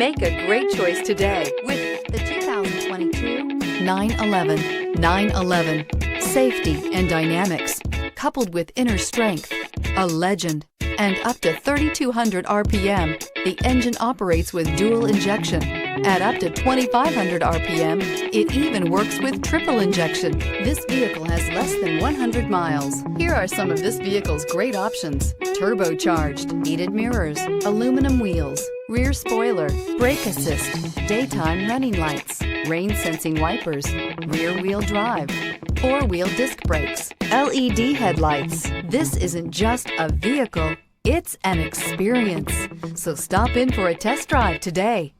Make a great choice today with the 2022 911. 911. Safety and dynamics, coupled with inner strength, a legend, and up to 3,200 RPM, the engine operates with dual injection. At up to 2,500 RPM, it even works with triple injection. This vehicle has less than 100 miles. Here are some of this vehicle's great options: turbocharged, heated mirrors, aluminum wheels, rear spoiler, brake assist, daytime running lights, rain sensing wipers, rear wheel drive, 4-wheel disc brakes, LED headlights. This isn't just a vehicle, it's an experience. So stop in for a test drive today.